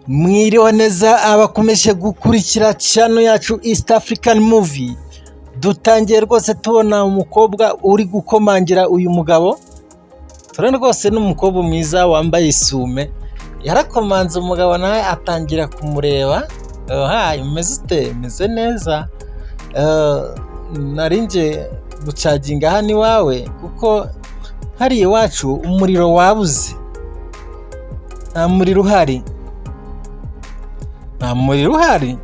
Mwiriwe neza abakomeje gukurikira channel yacu East African Movie. Dutangiye rwose tubona umukobwa uri gukomangira uyu mugabo. Turane rwose n'umukobwa mwiza wambaye isume. Yarakomanze umugabo nawe atangira kumureba. Meze neza. Narinje gucaginga hano iwawe kuko hari iwacu umuriro wabuze. Nta muriro uhari. Nta muriro uhari?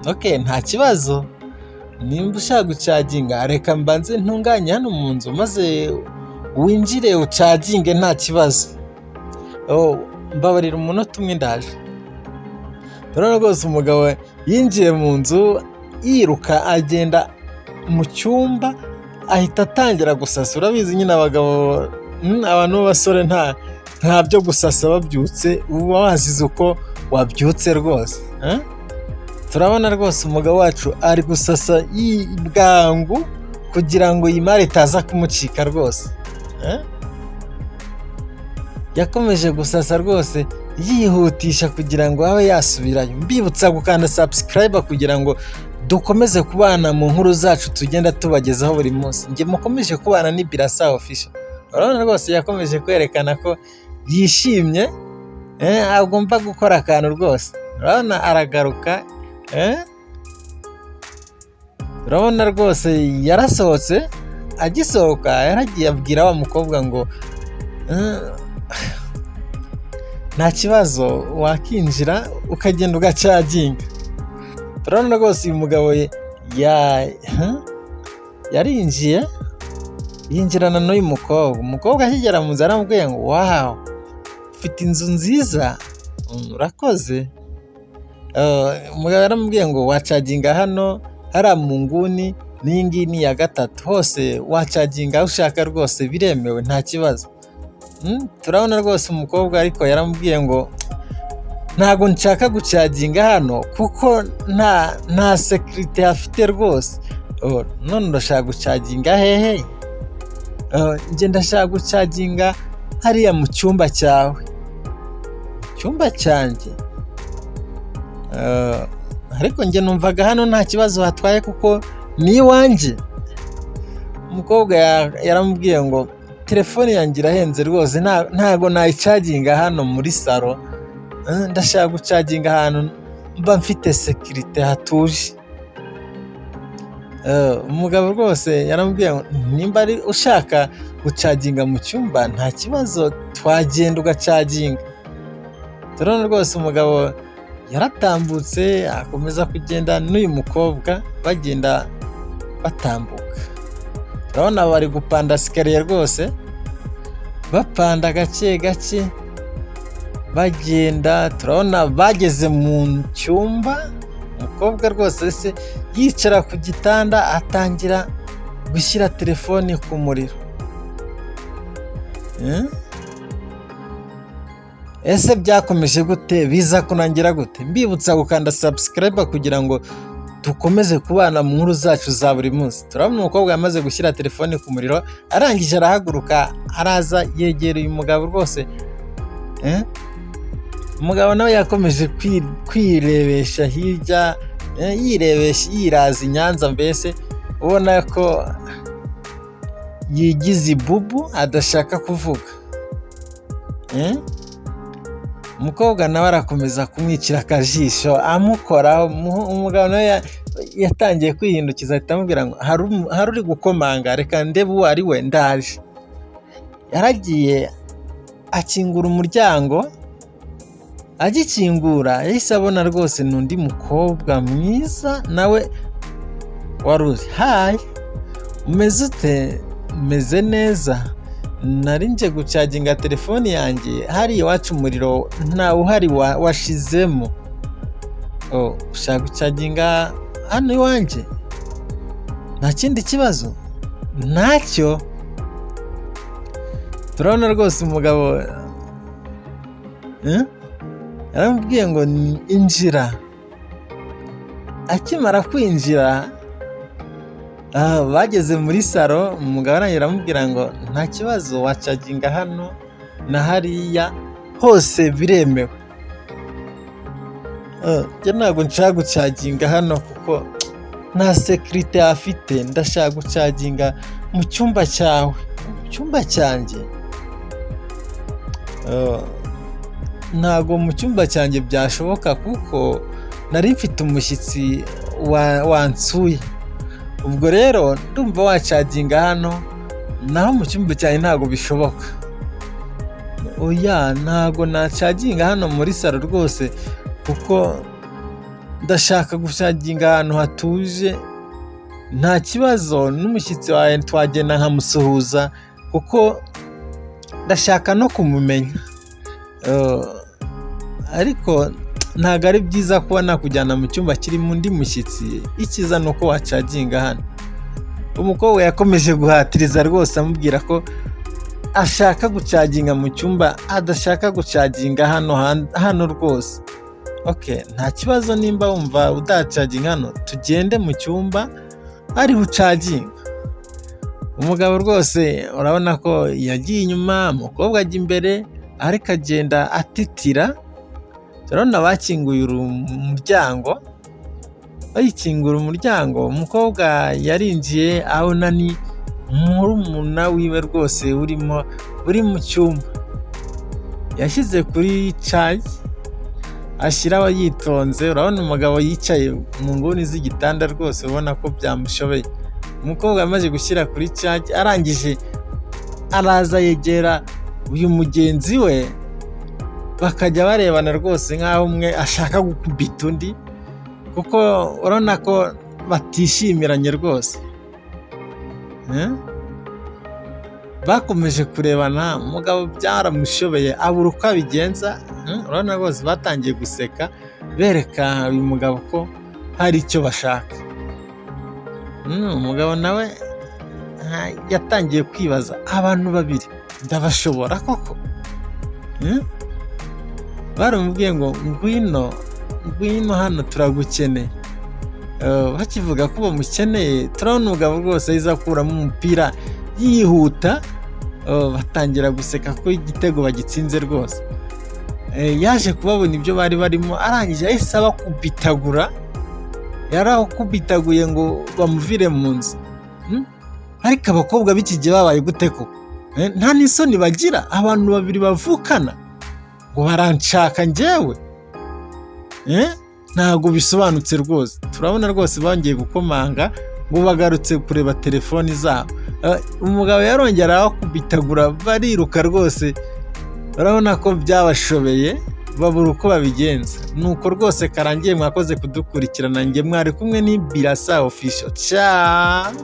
Okay, nta kibazo. Nimba ushaka gucaginga reka mbanze ntunganye hano mu nzu maze winjire ucaginge nta kibazo. Mbabarira umunota umwe ndaje. Urabona rwose umugabo yinjiye mu nzu yiruka agenda mu cyumba ahita atangira gusasa. Urabizi nyine abagabo abantu b'abasore nta byo gusasa babyutse uba wazize uko wabyutse rwose. Turabona rwose umugabo wacu ari gusasa bwangu kugira ngo imari itaza kumucika rwose. Yakomeje gusasa rwose yihutisha kugira ngo abe yasubirayo. Mbibutsa gukanda subscribe kugira ngo dukomeze kubana mu nkuru zacu tugenda tubagezaho buri munsi. Nge mukomeje kubana ni Birasa Official. Urabona rwose yakomeje kwerekana ko yishimye, agomba gukora akantu rwose. Urabona aragaruka, urabona rwose yarasohotse, agisohoka yaragiye abwira wa mukobwa ngo nta kibazo wakinjira ukagenda ugacaginga. Turabona rwose uyu mugabo yarinjiye yinjirana n'uyu mukobwa. Umukobwa akigera mu nzu aramubwiye ngo wow, ufite inzu nziza, urakoze. Umugabo yaramubwiye ngo wacaginga hano hariya mu nguni n'iyi ngiyi ni iya gatatu, hose wacaginga aho ushaka rwose biremewe nta kibazo. Turabona rwose umukobwa ariko yaramubwiye ngo ntabwo nshaka gucaginga hano kuko nta sekirite afite rwose. None ndashaka gucaginga hehe? Njye ndashaka gucaginga hariya mu cyumba cyawe. Mu cyumba cyanjye? Ariko njye numvaga hano nta kibazo hatwaye kuko ni iwanjye. Umukobwa yaramubwiye ngo telefone yanjye irahenze rwose, ntabwo nayicaginga hano muri salo. Ndashaka gucaginga ahantu mba mfite sekirite hatuje. Umugabo rwose yaramubwiye ngo nimba ari ushaka gucaginga mu cyumba nta kibazo twagenda ugacaginga. Turabona rwose umugabo yaratambutse akomeza kugenda n'uyu mukobwa bagenda batambuka. Turabona bari gupanda sikariye rwose, bapanda gake gake bagenda. Turabona bageze mu cyumba, umukobwa rwose se yicara ku gitanda atangira gushyira telefone ku muriro. Ese byakomeje gute? Biza kunangira gute? Mbibutsa gukanda subscribe kugira ngo dukomeze kubana mu nkuru zacu za buri munsi. Turabona umukobwa yamaze gushyira telefone ku muriro, arangije arahaguruka araza yegera uyu mugabo rwose. Umugabo nawe yakomeje kwirebesha hirya, yirebesha yiraza i Nyanza, mbese ubona ko yigize ibubu adashaka kuvuga. Umukobwa nawe arakomeza kumwicira akajisho amukoraho. Umugabo nawe yatangiye kwihindukiza ahita amubwira ngo hari uri gukomanga, reka ndebe uwo ari we ndaje. Yaragiye akingura umuryango, agikingura yahise abona rwose n'undi mukobwa mwiza nawe wari uri. Hayi, umeze ute? Meze neza. Narinje gucaginga telefone yanjye, hari iwacu umuriro ntawe uhari washizemo. Ushaka gucaginga hano iwanjye? Nta kindi kibazo? Ntacyo. Turabona rwose umugabo yaramubwiye ngo injira. Akimara kwinjira bageze muri salo, umugabo aramubwira ngo nta kibazo wacaginga hano na hariya hose biremewe. Njye ntabwo nshaka gucaginga hano kuko nta sekirite afite. Ndashaka gucaginga mu cyumba cyawe, mu cyumba cyanjye. Ntabwo mu cyumba cyanjye byashoboka kuko nari mfite umushyitsi wansuye. Ubwo rero ndumva wacaginga hano, naho mu cyumba cyanjye ntabwo bishoboka. Oya, ntabwo nacaginga hano muri salo rwose kuko ndashaka gucaginga ahantu hatuje. Nta kibazo, n'umushyitsi wawe twagenda nkamusuhuza kuko ndashaka no kumumenya. Ariko ntabwo ari byiza kuba nakujyana mu cyumba kirimo undi mushyitsi. Icyiza ni uko wacaginga hano. Umukobwa yakomeje guhatiriza rwose amubwira ko ashaka gucaginga mu cyumba, adashaka gucaginga hano rwose. Nta kibazo, nimba wumva udacaginga hano tugende mu cyumba ariho ucaginga. Umugabo rwose urabona ko yagiye inyuma, umukobwa ajya imbere ariko agenda atitira. Turabona bakinguye umuryango, bayikingura umuryango, umukobwa yarinjiye abona ni murumuna wiwe rwose uri mu cyumba. Yashyize kuri cagi ashyiraho yitonze. Urabona umugabo yicaye mu nguni z'igitanda rwose ubona ko byamushobeye. Umukobwa amaze gushyira kuri cagi arangije araza yegera uyu mugenzi we, bakajya barebana rwose nk'aho umwe ashaka gukubita undi kuko urabona ko batishimiranye rwose. Bakomeje kurebana, umugabo byaramushobeye abura uko abigenza. Urabona bose batangiye guseka bereka uyu mugabo ko hari icyo bashaka. Umugabo nawe yatangiye kwibaza, abantu babiri ndabashobora koko? Baramubwiye ngo ngwino hano turagukeneye. Bakivuga ko bamukeneye, turabona umugabo rwose ahise akuramo umupira yihuta. Batangira guseka ko igitego bagitsinze rwose. Yaje kubabona ibyo bari barimo, arangije ahise abakubitagura. Yarakubitaguye ngo bamuvire mu nzu. Ariko abakobwa b'iki gihe babaye gute koko? Nta n'isoni bagira, abantu babiri bavukana ngo baranshaka njyewe? Ntabwo bisobanutse rwose. Turabona rwose bongeye gukomanga ngo bagarutse kureba telefoni zabo. Umugabo yarongera arakubitagura, bariruka rwose. Urabona ko byabashobeye, babura uko babigenza. Nuko rwose karangiye, mwakoze kudukurikirana. Njye mwari kumwe ni Birasa Official. Ciao.